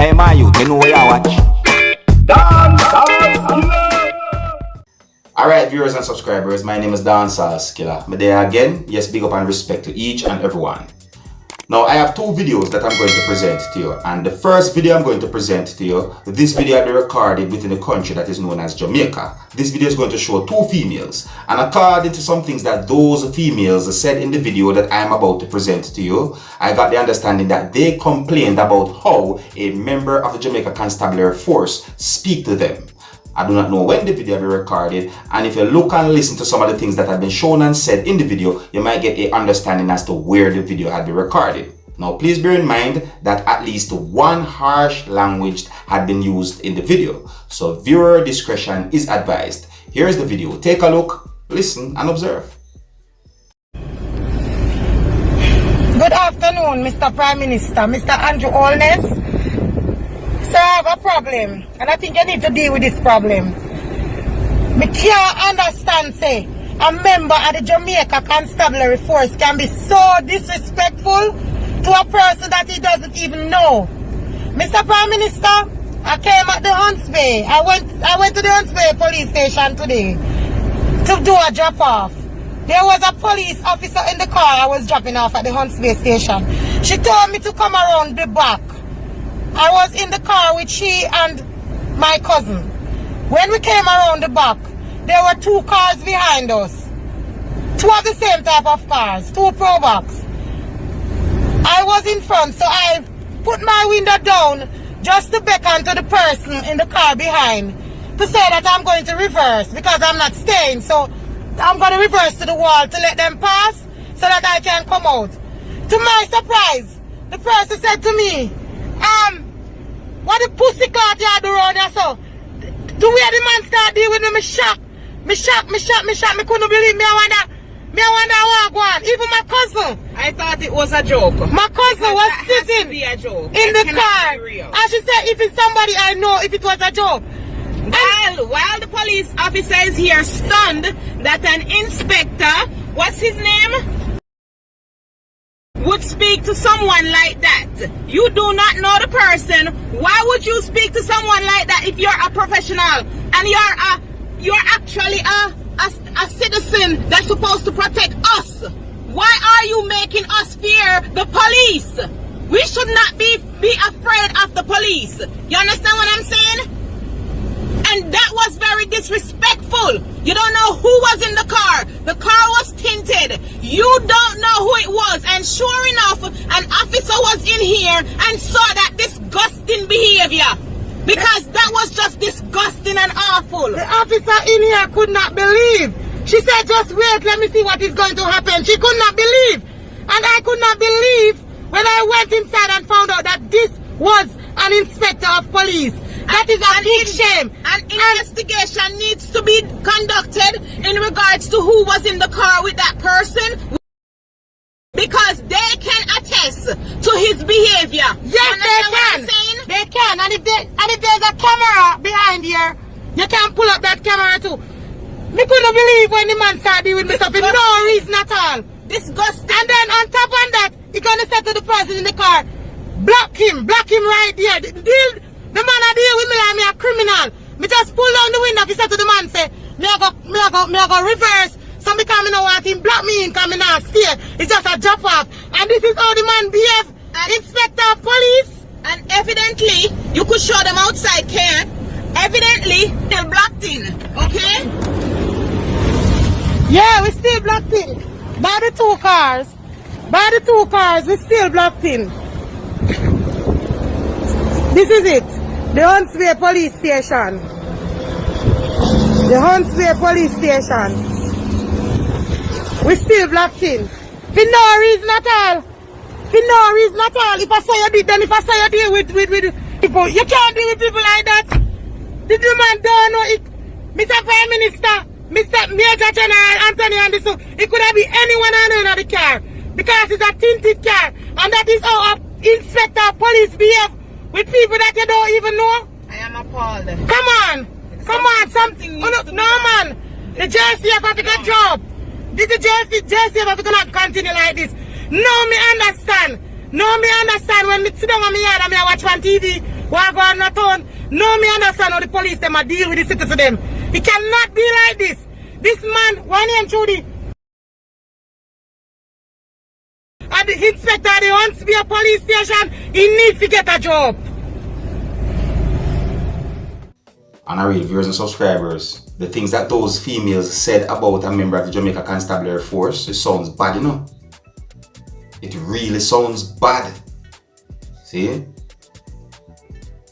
Hey man, you know where you watch. Dancehall skilla. Alright, viewers and subscribers, my name is Dancehall skilla. I'm there again. Yes, big up and respect to each and everyone. Now, I have two videos that I'm going to present to you. And the first video I'm going to present to you, this video will be recorded within a country that is known as Jamaica. This video is going to show two females. And according to some things that those females said in the video that I am about to present to you, I got the understanding that they complained about how a member of the Jamaica Constabulary Force speak to them. I do not know when the video will be recorded, and if you look and listen to some of the things that have been shown and said in the video, you might get an understanding as to where the video had been recorded. Now please bear in mind that at least one harsh language had been used in the video, so viewer discretion is advised. Here is the video. Take a look, listen and observe. Good afternoon, Mr. Prime Minister, Mr. Andrew Holness. So I have a problem, and I think you need to deal with this problem. Me can't understand, say, a member of the Jamaica Constabulary Force can be so disrespectful to a person that he doesn't even know. Mr. Prime Minister, I came at the Hunts Bay. I went to the Hunts Bay police station today to do a drop-off. There was a police officer in the car I was dropping off at the Hunts Bay station. She told me to come around the back. I was in the car with she and my cousin. When we came around the back, there were two cars behind us. Two of the same type of cars, two Probox. I was in front, so I put my window down just to beckon to the person in the car behind to say that I'm going to reverse because I'm not staying. So I'm going to reverse to the wall to let them pass so that I can come out. To my surprise, the person said to me, what the pussy clot you do around there, so? The way the man start deal with me, me shock. Me couldn't believe me. I wonder how I go on. Even my cousin. I thought it was a joke. My cousin was sitting in the car. And she said, if it's somebody I know, if it was a joke. While the police officer is here stunned that an inspector, what's his name, would speak to someone like that. You do not know the person. Why would you speak to someone like that if you're a professional and you're actually a citizen that's supposed to protect us? Why are you making us fear the police? We should not be afraid of the police. You understand what I'm saying? And that was very disrespectful. You don't know who was in the car. The car was tinted. You don't know who it was. And sure enough, an officer was in here and saw that disgusting behavior. Because that was just disgusting and awful. The officer in here could not believe. She said, just wait, let me see what is going to happen. She could not believe. And I could not believe when I went inside and found out that this was an inspector of police. That is a big shame. An investigation needs to be conducted in regards to who was in the car with that person, because they can attest to his behavior. Yes, they can. They can. And if there's a camera behind here, you can pull up that camera too. Me couldn't believe when the man started with me stuff for no reason at all. Disgusting. And then on top of that, he gonna say to the person in the car, block him right there. The man I deal with me like me a criminal. Me just pull down the window, he said to the man, say, me I go reverse. So because me no want him block me in, because me not stay. It's just a drop off. And this is how the man behave. Inspector of police. And evidently, you could show them outside care. Evidently, they're blocked in. Okay? Yeah, we still blocked in. By the two cars, we still blocked in. This is it. The Hunts Bay police station. The Hunts Bay police station. We still blocked in. For no reason at all. For no reason at all. If I say you did, then if I say you deal with people, you can't deal with people like that. The man don't know it. Mr. Prime Minister, Mr. Major General Anthony Anderson, it could have been anyone on the car. Because it's a tinted car. And that is how an inspector of police behave with people that you don't even know. I am appalled. Come on, something. No, man. The JCF have to get job. Did the JCF have to not continue like this? No, me understand. No, me understand when me sit down on me yard and me watch on TV Why go on not on? No, me understand how the police them a deal with the citizens them. It cannot be like this. This man, one name Judy. And the inspector, they wants to be a police station, he needs to get a job. And I read viewers and subscribers, the things that those females said about a member of the Jamaica Constabulary Force, it sounds bad, you know. It really sounds bad. See?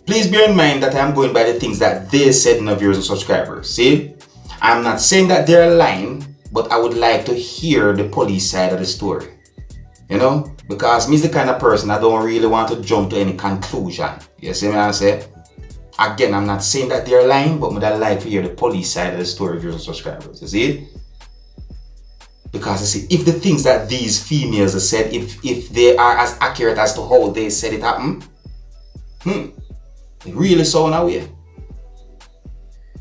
Please bear in mind that I am going by the things that they said in the viewers and subscribers. See? I'm not saying that they're lying, but I would like to hear the police side of the story. You know? Because me's the kind of person that don't really want to jump to any conclusion. You see what I say? Again, I'm not saying that they're lying, but I'd like to hear the police side of the story, viewers and subscribers. You see? Because you see, if the things that these females have said, if they are as accurate as to how they said it happened, it really sound away.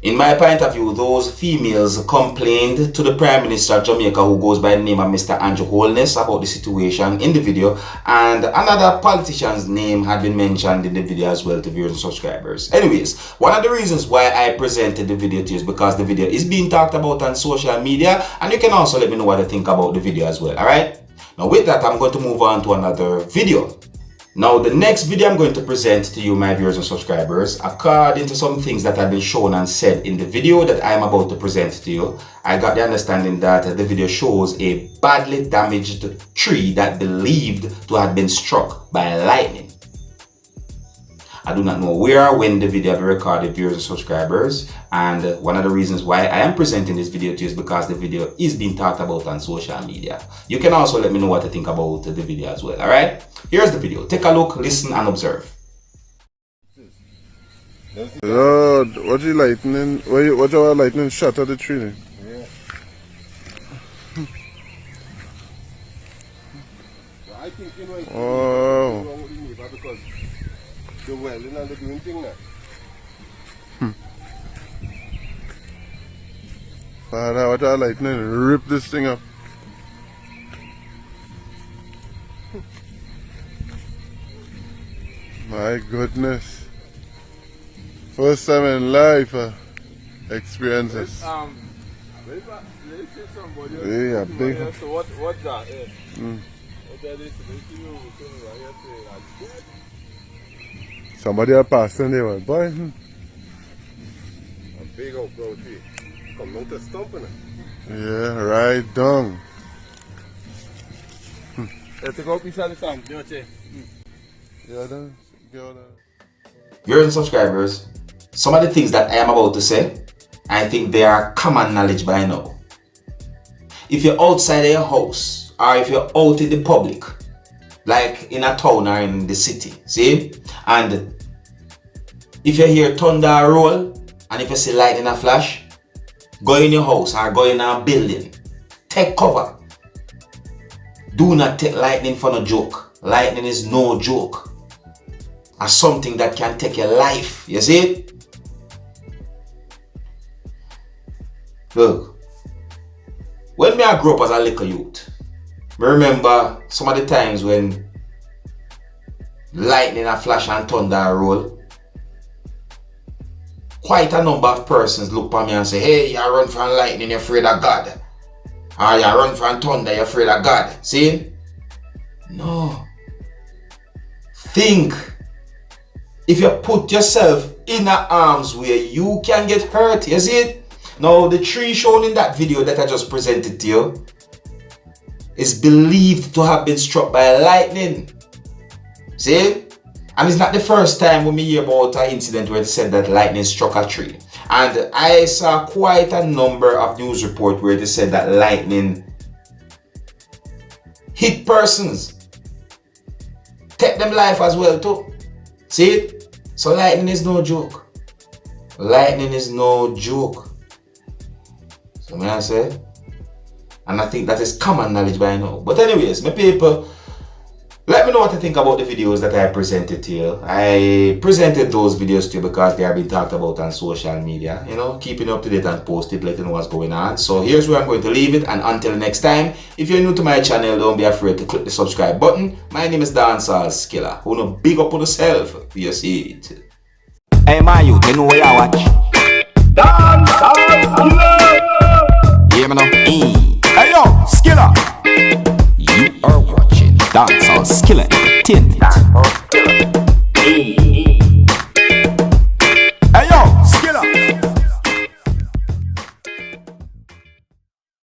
In my point of view, those females complained to the Prime Minister of Jamaica, who goes by the name of Mr. Andrew Holness, about the situation in the video, and another politician's name had been mentioned in the video as well to viewers and subscribers. Anyways, one of the reasons why I presented the video to you is because the video is being talked about on social media, and you can also let me know what you think about the video as well, alright? Now with that, I'm going to move on to another video. Now, the next video I'm going to present to you, my viewers and subscribers, according to some things that have been shown and said in the video that I am about to present to you, I got the understanding that the video shows a badly damaged tree that believed to have been struck by lightning. I do not know where or when the video will be recorded, viewers and subscribers, and one of the reasons why I am presenting this video to you is because the video is being talked about on social media. You can also let me know what you think about the video as well, alright? Here's the video. Take a look, listen and observe. Lord, what you lightning? What your lightning shot at the tree? Then? Yeah. I think you know it's oh. wrong with the neighbor because the welding and the doing thing now. Father, what your lightning rip this thing up. My goodness. First time in life experiences. Yeah, big. So what's that? Somebody are passing there, boy. A big old bro tree. Come out to stumping it. Yeah, right down. Let's go piece of the song. Yeah, then. Viewers and subscribers, some of the things that I am about to say, I think they are common knowledge by now. If you're outside of your house, or if you're out in the public, like in a town or in the city, see? And if you hear thunder roll, and if you see lightning a flash, go in your house or go in a building, take cover. Do not take lightning for no joke. Lightning is no joke. As something that can take your life, you see? Look, when I grew up as a little youth, I remember some of the times when lightning a flash and thunder roll, quite a number of persons look at me and say, hey, you run from lightning, you're afraid of God. Or you run from thunder, you're afraid of God. See? No. Think. If you put yourself in a arms where you can get hurt, you see it? Now, the tree shown in that video that I just presented to you is believed to have been struck by lightning. See? And it's not the first time when we hear about an incident where it said that lightning struck a tree. And I saw quite a number of news reports where it said that lightning hit persons. Take them life as well too. See it? So lightning is no joke. Lightning is no joke. So may I say? And I think that is common knowledge by now. But anyways, my people, let me know what you think about the videos that I presented to you. I presented those videos to you because they have been talked about on social media. You know, keeping up to date and posted, letting know what's going on. So here's where I'm going to leave it. And until next time, if you're new to my channel, don't be afraid to click the subscribe button. My name is Dancehall Skilla. Who know big up on yourself. You see it. Hey, my youth, you know where you watch? Dancehall skilla. Hear me now? Hey yo, Skilla. You are watching Dancehall Skilla Entertainment.